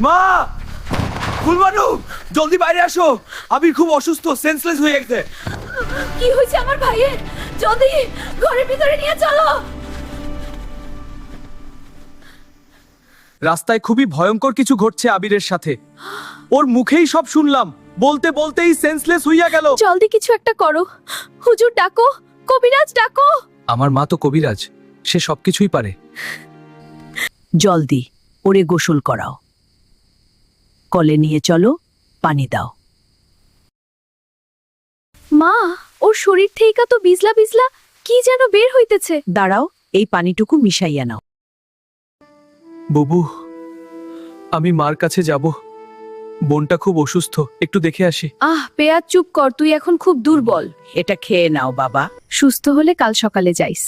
মা, ফুলবানু, জলদি বাইরে আসো। আবির খুব অসুস্থ, সেন্সলেস হয়ে গেছে। কি হয়েছে আমার ভাইয়ের? জলদি ঘরের ভিতরে নিয়ে চলো। রাস্তায় খুবই ভয়ঙ্কর কিছু ঘটছে আবিরের সাথে। ওর মুখেই সব শুনলাম, বলতে বলতেই সেন্সলেস হইয়া গেল। জলদি কিছু একটা করো, হুজুর ডাকো, কবিরাজ ডাকো। আমার মা তো কবিরাজ, সে সবকিছুই পারে। জলদি ওরে গোসল করাও, কলে নিয়ে চলো, পানি দাও। মা, ওর শরীর থেকে তো বিজলা বিজলা কি যেন বের হইতেছে। দাঁড়াও, এই পানিটুকু মিশাইয়া নাও। বুবু, আমি মার কাছে যাব। বোনটা খুব অসুস্থ, একটু দেখে আসি। পেয়াজ চুপ কর, তুই এখন খুব দুর্বল। এটা খেয়ে নাও বাবা। সুস্থ হলে কাল সকালে যাইস।